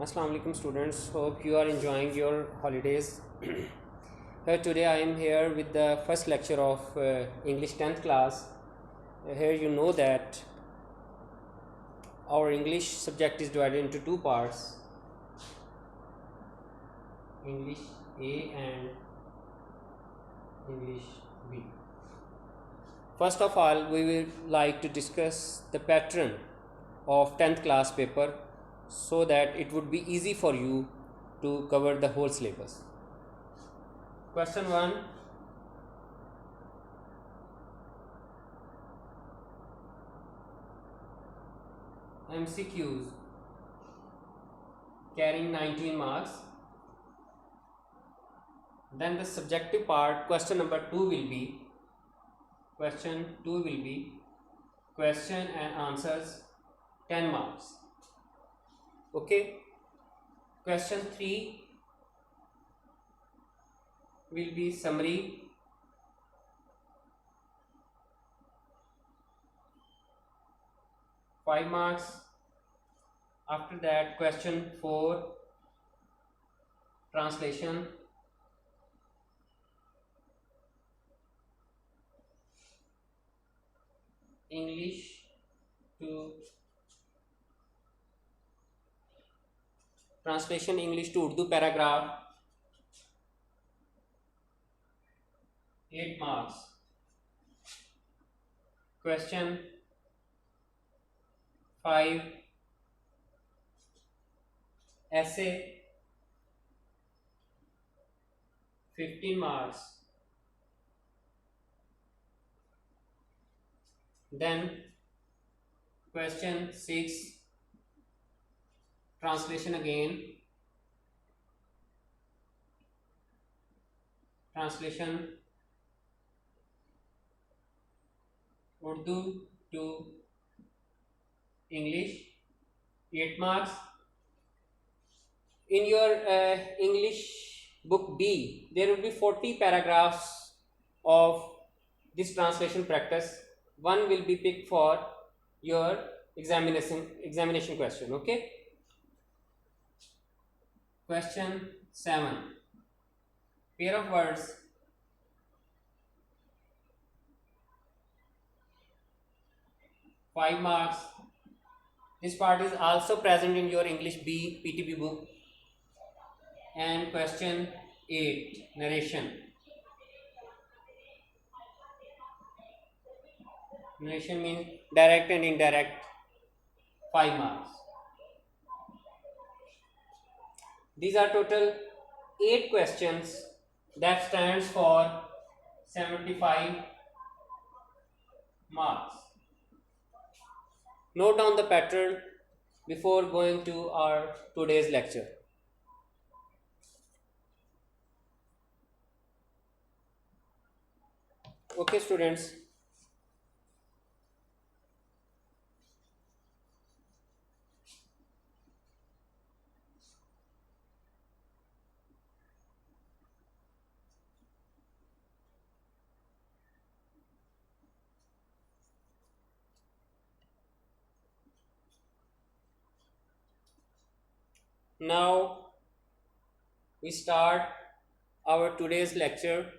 Assalamu alaikum students, hope you are enjoying your holidays. Today I am here with the first lecture of English 10th class. Here you know that our English subject is divided into two parts, English A and English B. First of all, we will like to discuss the pattern of 10th class paper so that it would be easy for you to cover the whole syllabus. Question 1. MCQs carrying 19 marks. Then the subjective part, question number 2 will be question and answers 10 marks. Okay. Question 3 will be summary, 5 marks. After that, question 4 translation, English to Urdu paragraph, 8 marks. Question 5 essay, 15 marks. Then question 6 translation again, translation Urdu to English, 8 marks. In your English book B, there will be 40 paragraphs of this translation practice. One will be picked for your examination question. Okay. Question 7. Pair of words, 5 marks. This part is also present in your English B PTB book. And question 8 narration. Narration means direct and indirect, 5 marks. These are total 8 questions that stands for 75 marks. Note down the pattern before going to our today's lecture. Okay students, now we start our today's lecture.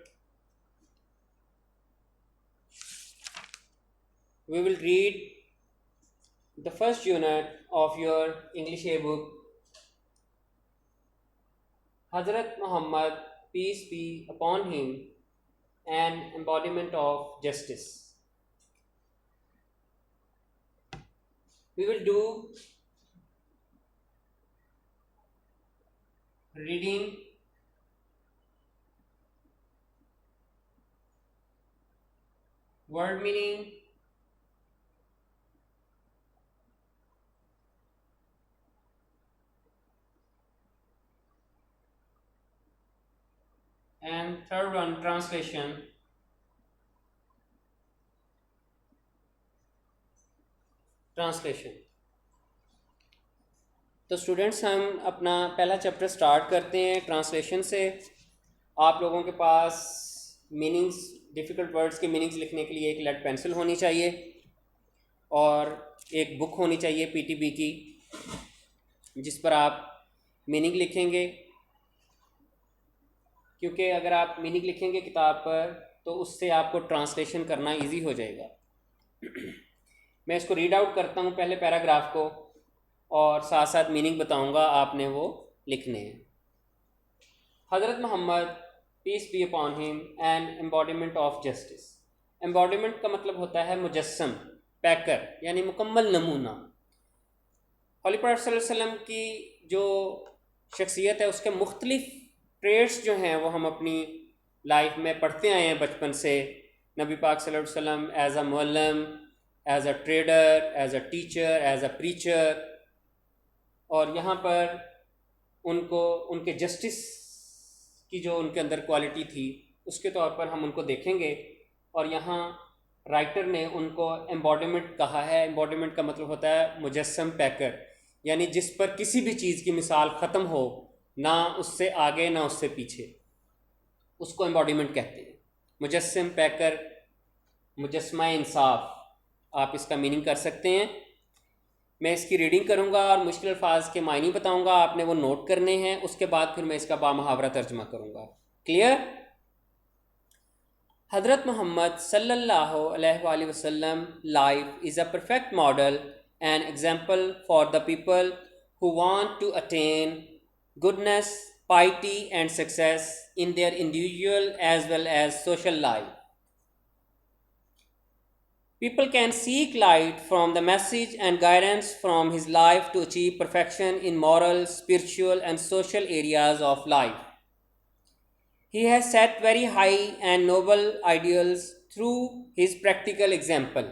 We will read the first unit of your English A book, Hazrat Muhammad, peace be upon him, an embodiment of justice. We will do reading, word meaning, and third one translation. तो students हम अपना पहला chapter start करते हैं translation से. आप लोगों के पास मीनिंग्स, डिफ़िकल्ट वर्ड्स के मीनिंग्स लिखने के लिए एक लेड पेंसिल होनी चाहिए और एक बुक होनी चाहिए पीटीबी की, जिस पर आप मीनिंग लिखेंगे, क्योंकि अगर आप मीनिंग लिखेंगे किताब पर तो उससे आपको ट्रांसलेशन करना इजी हो जाएगा। मैं इसको रीड आउट करता हूँ पहले पैराग्राफ को, और साथ साथ मीनिंग बताऊँगा, आपने वो लिखने हैं। हज़रत Muhammad peace be upon him an embodiment of justice. Embodiment का मतलब होता है मुजस्सम, पैकर, यानी मुकम्मल नमूना। हॉली प्रॉफेट सल्लल्लाहु अलैहि वसल्लम की जो शख्सियत है उसके मुख्तलिफ ट्रेड्स जो हैं वो हम अपनी लाइफ में पढ़ते आए हैं बचपन से। नबी पाक सल्लल्लाहु अलैहि वसल्लम एज़ अ मुअल्लिम, as a trader, as a teacher, as a preacher, और यहाँ पर उनको उनके जस्टिस की जो उनके अंदर क्वालिटी थी उसके तौर पर हम उनको देखेंगे। और यहाँ राइटर ने उनको एम्बॉडीमेंट कहा है। एम्बॉडीमेंट का मतलब होता है मुजस्सम, पैकर, यानी जिस पर किसी भी चीज़ की मिसाल ख़त्म हो, ना उससे आगे ना उससे पीछे, उसको एम्बॉडीमेंट कहते हैं। मुजस्सम, पैकर, मुजस्मा इंसाफ, आप इसका मीनिंग कर सकते हैं। मैं इसकी रीडिंग करूंगा और मुश्किल अल्फाज के मायने बताऊंगा, आपने वो नोट करने हैं। उसके बाद फिर मैं इसका बामुहावरा तर्जुमा करूंगा। क्लियर? हज़रत मोहम्मद सल्लल्लाहु अलैहि वसल्लम life is a perfect model and example for the people who want to attain goodness, piety and success in their individual as well as social life. People can seek light from the message and guidance from his life to achieve perfection in moral, spiritual and social areas of life. He has set very high and noble ideals through his practical example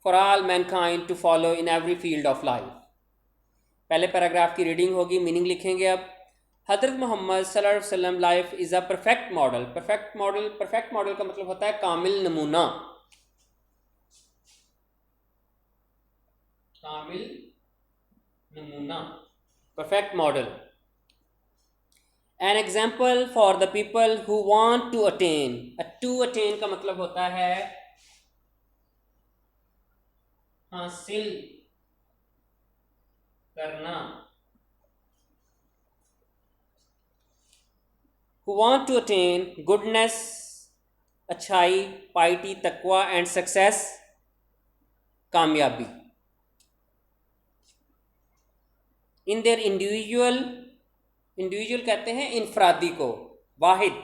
for all mankind to follow in every field of life. पहले paragraph की reading होगी, meaning लिखेंगे अब। हज़रत Muhammad सल्लल्लाहु अलैहि वसल्लम life is a perfect model. Perfect model का मतलब होता है कामिल नमूना, कामिल नमूना, perfect model. An example for the people who want to attain. To attain का मतलब होता है हासिल करना। who want to attain goodness, अच्छाई, पाइटी, तकवा एंड सक्सेस, कामयाबी। इन देयर इंडिविजुअल, इंडिविजुअल कहते हैं इनफरादी को, वाहिद,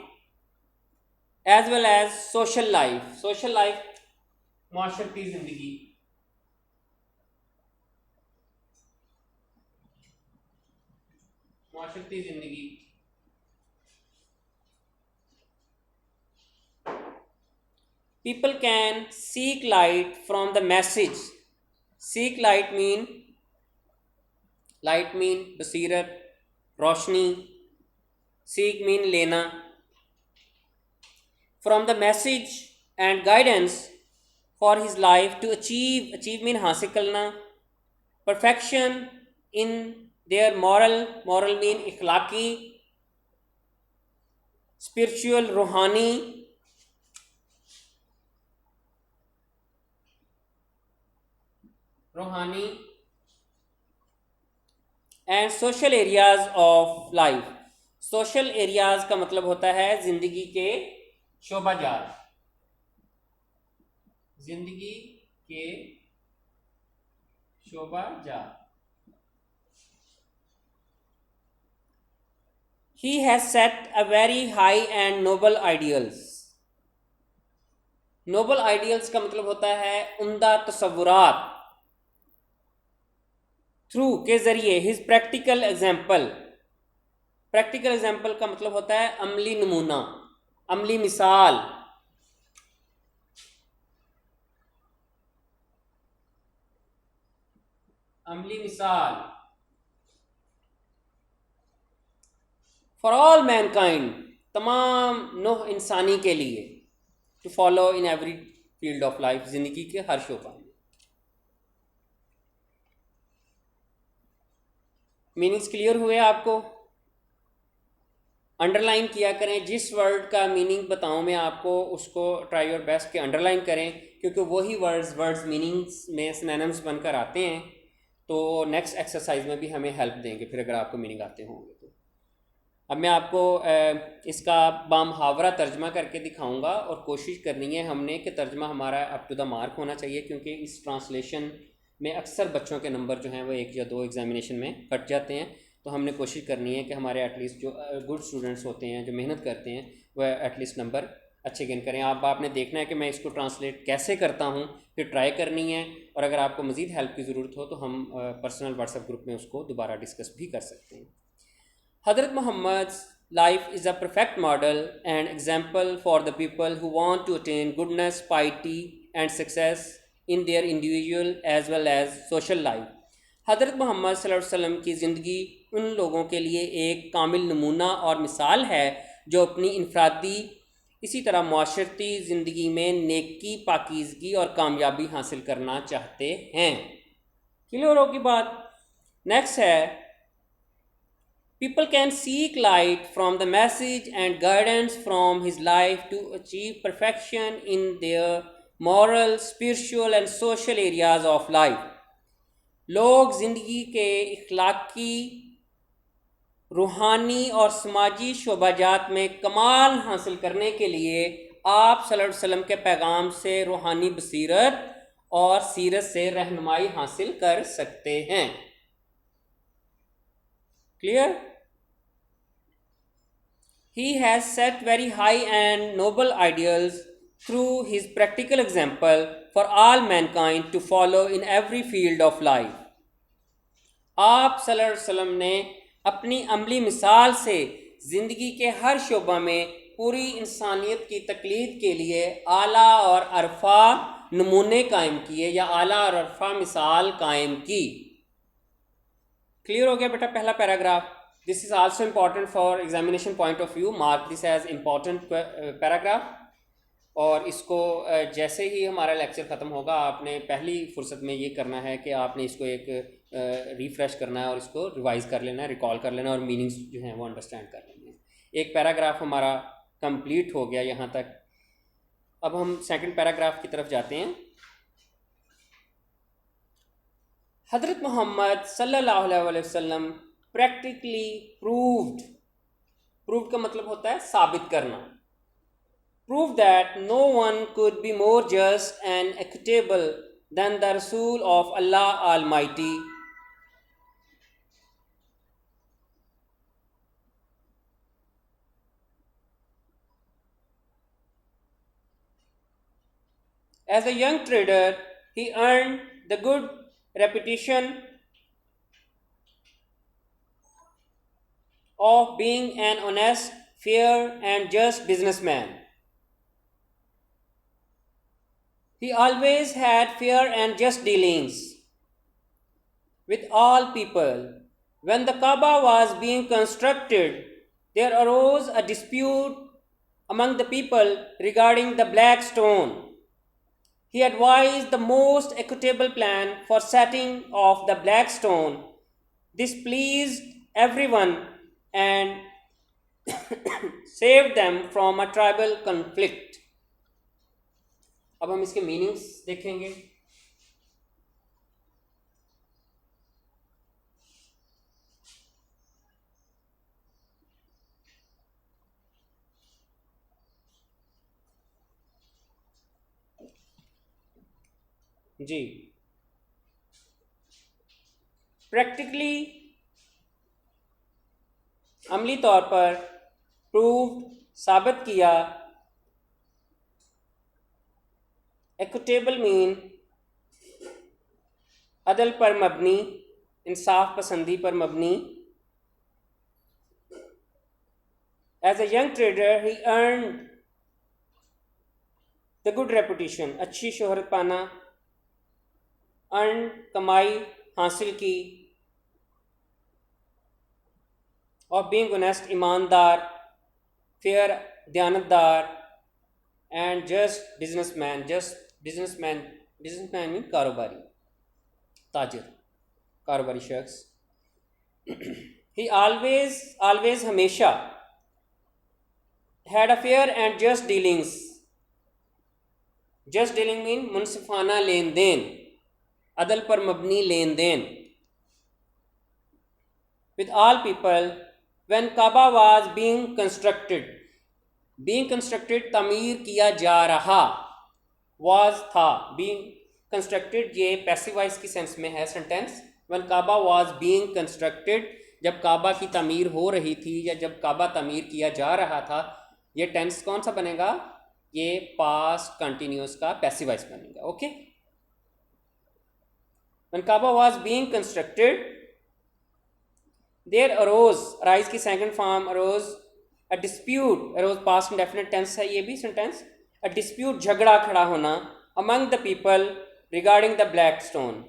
as well as social life. Social life माशरती जिंदगी, माशरती जिंदगी। People can seek light from the message. Seek light mean basirat, Roshni. Seek mean लेना। From the message and guidance for his life to achieve mean हासिल करना, perfection in their moral mean इखलाकी, spiritual रूहानी, and social areas of life. Social areas का मतलब होता है जिंदगी के शोबाजात, जिंदगी के शोबाजात। He has set a very high and noble ideals. Noble ideals का मतलब होता है उम्दा तसव्वुरात, थ्रू के जरिए। His practical example. Practical example का मतलब होता है अमली नमूना, अमली मिसाल। अमली मिसाल फॉर ऑल मैनकाइंड, तमाम नौह इंसानी के लिए। To follow in every field of life, जिंदगी के हर शोबा में। मीनिंग्स क्लियर हुए आपको? अंडरलाइन किया करें, जिस वर्ड का मीनिंग बताऊं मैं आपको उसको ट्राई योर बेस्ट के अंडरलाइन करें, क्योंकि वही वर्ड्स मीनिंग्स में सिनोनिम्स बनकर आते हैं। तो नेक्स्ट एक्सरसाइज में भी हमें हेल्प देंगे फिर अगर आपको मीनिंग आते होंगे तो। अब मैं आपको इसका बामुहावरा तर्जमा करके दिखाऊंगा और कोशिश करनी है हमने कि तर्जमा हमारा अप टू द मार्क होना चाहिए, क्योंकि इस ट्रांसलेशन में अक्सर बच्चों के नंबर जो हैं वो 1 या 2 एग्जामिनेशन में कट जाते हैं। तो हमने कोशिश करनी है कि हमारे एटलीस्ट जो गुड स्टूडेंट्स होते हैं, जो मेहनत करते हैं, वह एटलीस्ट नंबर अच्छे गेन करें। आपने देखना है कि मैं इसको ट्रांसलेट कैसे करता हूँ, फिर ट्राई करनी है, और अगर आपको मज़ीद हेल्प की ज़रूरत हो तो हम पर्सनल व्हाट्सएप ग्रुप में उसको दोबारा डिस्कस भी कर सकते हैं। हज़रत मोहम्मद's life is a perfect model and example for the people who want to attain goodness, piety and success in their individual as well as social life. हज़रत मोहम्मद सल्लल्लाहु अलैहि वसल्लम की ज़िंदगी उन लोगों के लिए एक कामिल नमूना और मिसाल है जो अपनी इनफरादी इसी तरह माशरती ज़िंदगी में नेकी, पाकीज़गी और कामयाबी हासिल करना चाहते हैं। क्लियर होगी बात। नेक्स्ट है, people can seek light from the message and guidance from his life to achieve perfection in their moral, spiritual and social areas of life. लोग ज़िंदगी के इखलाकी, रूहानी और समाजी शोबाजात में कमाल हासिल करने के लिए आप सल्लल्लाहु अलैहि वसल्लम के पैगाम से रूहानी बसीरत और सीरत से रहनुमाई हासिल कर सकते हैं। Clear? He has set very high and noble ideals through his practical example for all mankind to follow in every field of life. आप सल्लल्लाहु अलैहि वसल्लम ने अपनी अमली मिसाल से ज़िंदगी के हर शोबा में पूरी इंसानियत की तकलीद के लिए आला और अरफा नमूने कायम किए या आला और अरफा मिसाल कायम की। क्लियर हो गया बेटा पहला paragraph. This is also important for examination point of view. Mark this as important paragraph. और इसको जैसे ही हमारा लेक्चर ख़त्म होगा आपने पहली फुर्सत में ये करना है कि आपने इसको एक रिफ़्रेश करना है और इसको रिवाइज़ कर लेना है, रिकॉल कर लेना है और मीनिंग्स जो हैं वो अंडरस्टैंड कर लेने हैं। एक पैराग्राफ हमारा कंप्लीट हो गया यहाँ तक। अब हम सेकंड पैराग्राफ की तरफ जाते हैं। हज़रत मोहम्मद सल्लल्लाहु अलैहि वसल्लम प्रैक्टिकली प्रूव्ड का मतलब होता है साबित करना। Prove that no one could be more just and equitable than the रसूल ऑफ अल्लाह almighty. As a young trader, he earned the good reputation of being an honest, fair and just businessman. He always had fair and just dealings with all people. When the Kaaba was being constructed, there arose a dispute among the people regarding the black stone. He advised the most equitable plan for setting of the black stone. This pleased everyone and saved them from a tribal conflict. अब हम इसके meanings देखेंगे। जी, practically अमली तौर पर proved साबित किया। Equitable mean अदल पर मबनी, इंसाफ पसंदी पर मबनी। As a young trader he earned the good reputation, अच्छी शोहरत पाना। अर्न कमाई हासिल की। और बीइंग ऑनेस्ट ईमानदार, फेयर दयानतदार and just businessman. Just businessman mean कारोबारी, ताजिर, कारोबारी शख्स। ही ऑलवेज हमेशा had a fair and just dealings. Just dealing mean मुनसिफाना लेन देन, अदल पर मबनी लेन देन। with all people when Kaaba was being constructed. Being constructed तमीर किया जा रहा, was था, being constructed ये पैसिव वॉइस की सेंस में है sentence. when Kaaba was being constructed, जब काबा की तमीर हो रही थी या जब काबा तमीर किया जा रहा था, ये टेंस कौन सा बनेगा? ये पास्ट कंटिन्यूस का पैसिव वॉइस बनेगा. Okay. when Kaaba was being constructed, there arose, arise की second form arose, a dispute, arose past indefinite tense है ये भी सेंटेंस. a dispute झगड़ा खड़ा होना among the people regarding the black stone.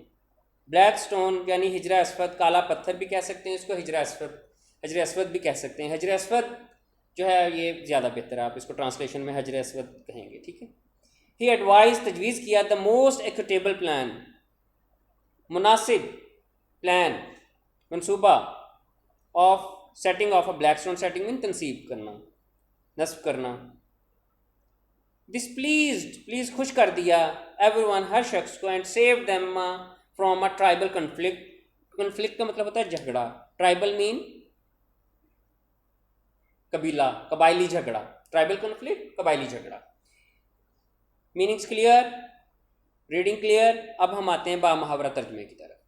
Black stone यानी हिजरा Aswad, काला पत्थर भी कह सकते हैं इसको, हजर अस्वद भी कह सकते हैं. हजर अस्वद जो है ये ज़्यादा बेहतर है, आप इसको ट्रांसलेशन में हजर अस्वद कहेंगे. ठीक है. ही एडवाइज, तजवीज़ किया, द मोस्ट इक्विटेबल प्लान, मुनासिब प्लान, मनसूबा of setting of a black stone. Setting में तनसीब करना, नस्ब करना. डिसप्लीज्ड, प्लीज़ खुश कर दिया, एवरीवन हर शख्स को, and save them from a tribal conflict. Conflict का मतलब होता है झगड़ा. ट्राइबल मीन कबीला, कबायली झगड़ा. ट्राइबल कन्फ्लिक्ट, कबायली झगड़ा. Meanings clear, reading clear. अब हम आते हैं बामुहावरा तर्जुमे की तरफ.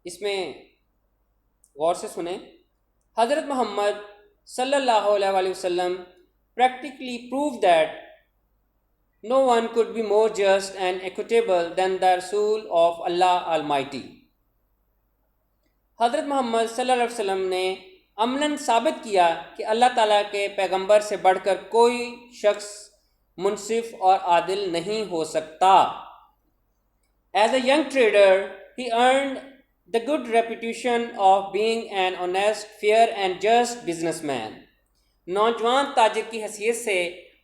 इसमें गौर से सुने. हज़रत मोहम्मद सल्लल्लाहु अलैहि वसल्लम practically proved that no one could be more just and equitable than the Rasul of Allah Almighty. हज़रत मोहम्मद सल्लल्लाहु अलैहि वसल्लम ने अमलन साबित किया कि अल्लाह ताला के पैगंबर से बढ़कर कोई शख्स मुनसिफ और आदिल नहीं हो सकता. As a young trader, he earned the good reputation of being an honest, fair and just businessman. नौजवान ताजिर की हैसियत से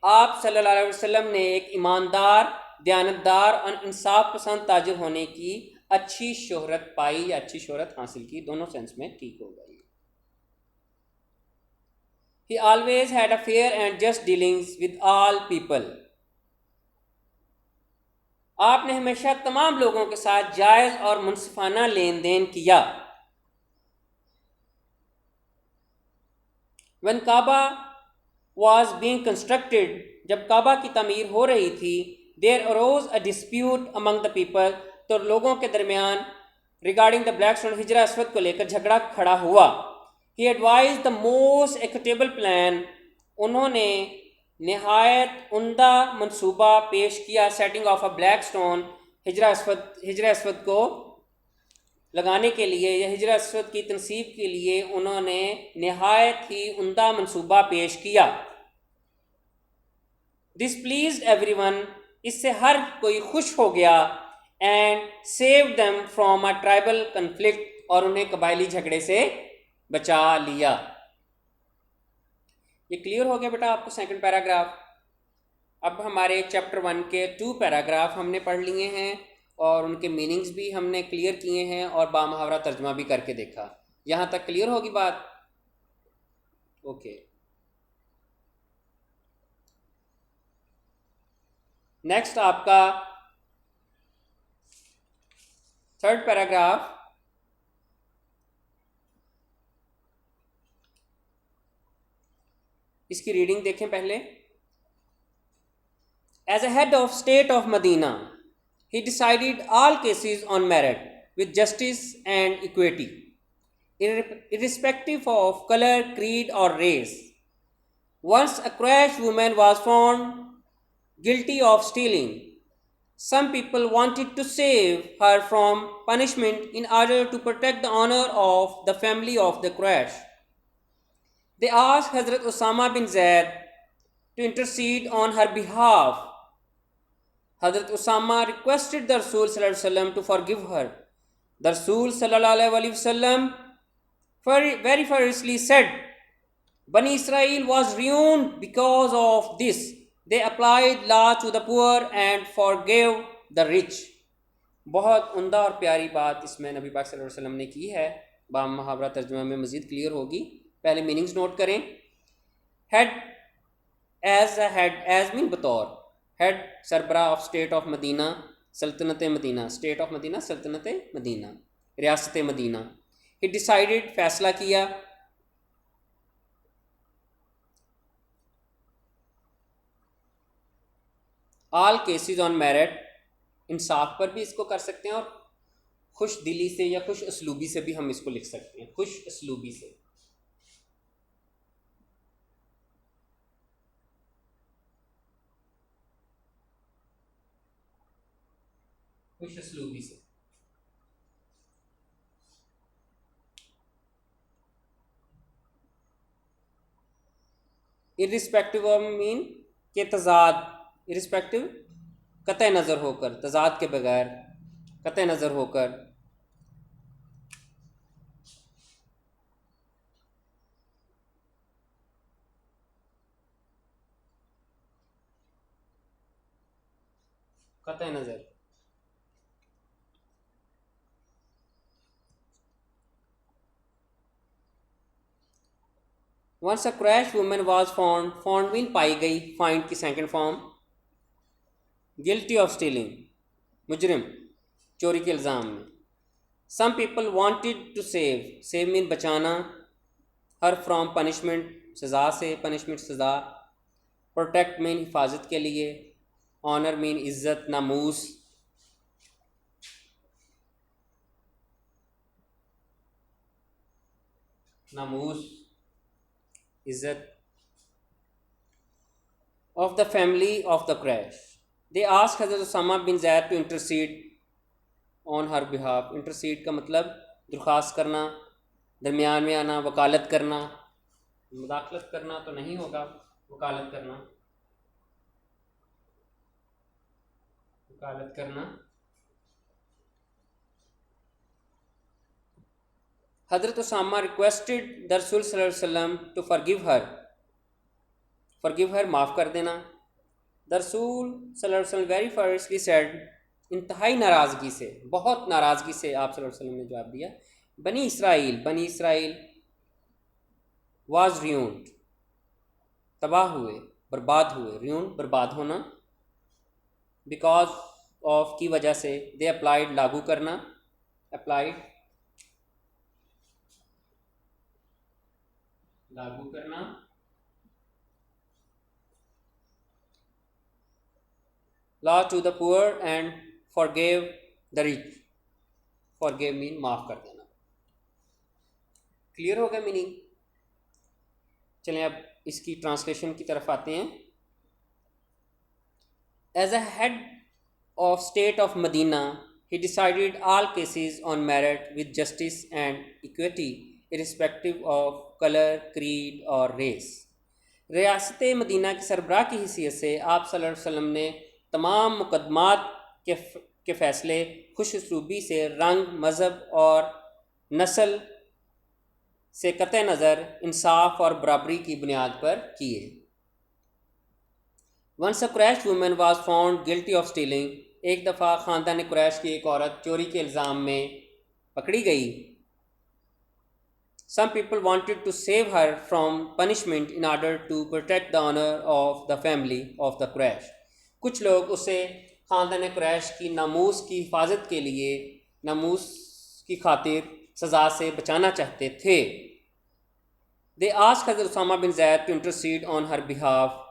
आप सल्लल्लाहु अलैहि वसल्लम ने एक ईमानदार, दयानतदार और इंसाफ पसंद ताजिर होने की अच्छी शोहरत पाई या अच्छी शोहरत हासिल की. दोनों सेंस में ठीक होगा. He always had a fair and just dealings with all people. आपने हमेशा तमाम लोगों के साथ जायज़ और मुनसिफाना लेन देन किया. When Kaaba was being constructed, जब काबा की तमीर हो रही थी, there arose a dispute among the people, तो लोगों के दरमियान regarding the black stone, हिजरा अस्वद को लेकर झगड़ा खड़ा हुआ. He advised the most equitable plan, उन्होंने नहायत उम्दा मंसूबा पेश किया, setting of a black stone, हिजरा अस्वद को लगाने के लिए या हिजरा अस्वद की तनसीब के लिए उन्होंने नहायत ही उम्दा मंसूबा पेश किया. दिस प्लीज्ड एवरीवन, इससे हर कोई खुश हो गया. And save them from a tribal conflict, और उन्हें कबायली झगड़े से बचा लिया. ये क्लियर हो गया बेटा आपको सेकंड पैराग्राफ. अब हमारे चैप्टर 1 के 2 पैराग्राफ हमने पढ़ लिए हैं और उनके मीनिंग्स भी हमने क्लियर किए हैं और बामुहावरा तर्जुमा भी करके देखा. यहाँ तक क्लियर होगी बात? ओके. नेक्स्ट आपका थर्ड पैराग्राफ. इसकी रीडिंग देखें पहले. As a head of state of Medina, he decided all cases on merit with justice and equity, irrespective of color, creed or race. Once a Quraysh woman was found guilty of stealing. Some people wanted to save her from punishment in order to protect the honor of the family of the Quraysh. They asked Hazrat Usama bin Zaid to intercede on her behalf. Hazrat Usama requested the Rasul sallallahu alaihi wasallam to forgive her. The Rasul sallallahu alaihi wasallam very furiously said, Bani Israel was ruined because of this. They applied law to the poor and forgave the rich. बहुत उम्दा और प्यारी बात इसमें नबी पाक सल्लल्लाहु अलैहि वसल्लम ने की है. बामुहावरा तर्जुमा में मज़ीद क्लियर होगी. पहले मीनिंग्स नोट करें. Head, as a head, as mean बतौर, हेड सरबरा ऑफ स्टेट ऑफ मदीना, सल्तनत मदीना, स्टेट ऑफ मदीना, सल्तनत मदीना. रियासत मदीना। ही डिसाइडेड, फैसला किया, ऑल केसेस ऑन मेरिट, इंसाफ पर भी इसको कर सकते हैं और खुश दिली से या खुश असलूबी से भी हम इसको लिख सकते हैं, खुश असलूबी से। खुश असलूबी से। इरिस्पेक्टिव ऑफ मीन के तजाद, इरिस्पेक्टिव कतई नज़र होकर, तजाद के बगैर, कतई नज़र होकर। कतई नज़र। Once a crash women was found, found mean पाई गई, फाइंड की second form. Guilty of stealing, मुजरिम, चोरी के इल्ज़ाम में। Some people wanted to save, save mean बचाना, हर फ्रॉम पनिशमेंट, सज़ा से, पनिशमेंट सज़ा। प्रोटेक्ट मीन हिफाजत के लिए। ऑनर मीन इज़्ज़त, नामूस। नामूस, इज़्ज़त। Of the family of the Quraysh, they ask हज़रत Usama bin Zaid to intercede on her behalf. Intercede का मतलब दरख्वास्त करना, दरमियान में आना, वकालत करना। मुदाखलत करना तो नहीं होगा, वकालत करना, वकालत करना। हज़रत उसामा रिक्वेस्टेड द रसूल सल्लल्लाहु अलैहि वसल्लम to forgive her, forgive her, माफ़ कर देना। द रसूल सल्लल्लाहु अलैहि वसल्लम वेरी फर्स्टली सेड, इंतहाई नाराज़गी से, बहुत नाराज़गी से आप सल्लल्लाहु अलैहि वसल्लम ने जवाब दिया, बनी इसराइल, बनी इसराइल वाज रियून्ड, तबाह हुए, बर्बाद हुए, रियून बर्बाद होना, बिकॉज ऑफ की वजह से, दे अप्लाइड लागू करना, अप्लाइड लागू करना, law to the poor and forgive the rich, forgive mean माफ़ कर देना। क्लियर हो गया मीनिंग? चलें अब इसकी ट्रांसलेशन की तरफ आते हैं। As a head of state of Medina, he decided all cases on merit with justice and equity irrespective of color, creed और race। रियासत मदीना की सरबराह की हैसियत से आप सल्लल्लाहु अलैहि वसल्लम ने तमाम मुकदमात के फ़ैसले खुश उसलूबी से, रंग, मज़हब और नस्ल से कतई नज़र इंसाफ और बराबरी की बुनियाद पर किए। Once a crash women was found guilty of stealing, एक दफ़ा ख़ानदान क्रैश की एक औरत चोरी के इल्ज़ाम में पकड़ी गई। Some people wanted to save her from punishment in order to protect the honour of the family of the Quraish, कुछ लोग उसे ख़ानदान क्रैश की नामूस की हिफाजत के लिए, नामूस की खातिर सज़ा से बचाना चाहते थे। They asked Hazrat Usama bin Zaid to intercede on her behalf,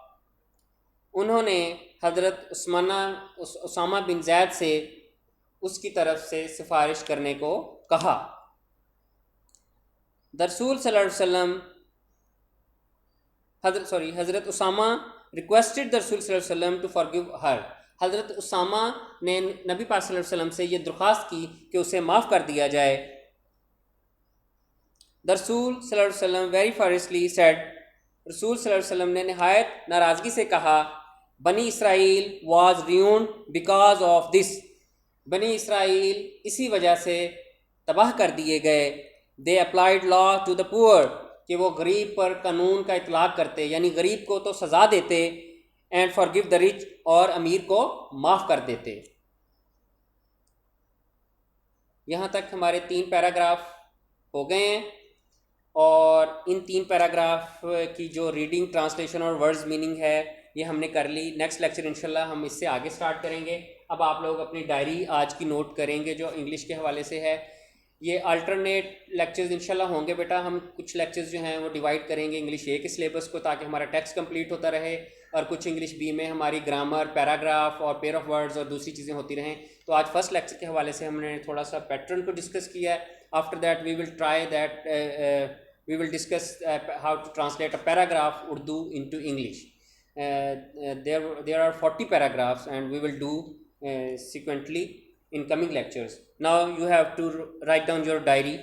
उन्होंने हज़रत उसामा बिन ज़ैद से उसकी तरफ से सिफारिश करने को कहा। द रसूल सल्लल्लाहु अलैहि वसल्लम, हज़रत उसामा रिक्वेस्टेड द रसूल सल्लल्लाहु अलैहि वसल्लम टू फॉरगिव हर, हज़रत उसामा ने नबी पाक सल्लल्लाहु अलैहि वसल्लम से ये दरख्वास्त की कि उसे माफ़ कर दिया जाए। द रसूल सल्लल्लाहु अलैहि वसल्लम वेरी फर्स्टली सेड, रसूल सल्लल्लाहु अलैहि वसल्लम ने नहायत नाराज़गी से कहा, Bani Israel was ruined because of this, Bani Israel इसी वजह से तबाह कर दिए गए। They applied law to the poor, कि वो गरीब पर कानून का इतलाक़ करते, यानी गरीब को तो सज़ा देते, एंड फॉरगिव द रिच, और अमीर को माफ़ कर देते। यहाँ तक हमारे 3 पैराग्राफ हो गए हैं और इन 3 पैराग्राफ की जो रीडिंग, ट्रांसलेशन और वर्ड्स मीनिंग है ये हमने कर ली। नेक्स्ट लेक्चर इंशाल्लाह हम इससे आगे स्टार्ट करेंगे। अब आप लोग अपनी डायरी आज की नोट करेंगे जो इंग्लिश के हवाले से है। ये अल्टरनेट लेक्चर्स इंशाल्लाह होंगे बेटा। हम कुछ लेक्चर्स जो हैं वो डिवाइड करेंगे इंग्लिश ए के सिलेबस को, ताकि हमारा टेक्स्ट कंप्लीट होता रहे, और कुछ इंग्लिश बी में हमारी ग्रामर, पैराग्राफ और पेयर ऑफ वर्ड्स और दूसरी चीज़ें होती रहें। तो आज फर्स्ट लेक्चर के हवाले से हमने थोड़ा सा पैटर्न को डिस्कस किया है। After that we will try that we will discuss how to translate a paragraph Urdu into English. There are 40 paragraphs and we will do sequentially in coming lectures. Now you have to write down your diary.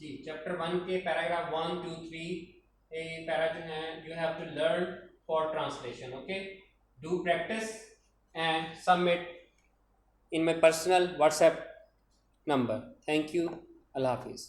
जी, chapter 1 के paragraph 1 2 3 para जो है you have to learn for translation. Okay, do practice and submit in my personal WhatsApp number. Thank you. Allah Hafiz.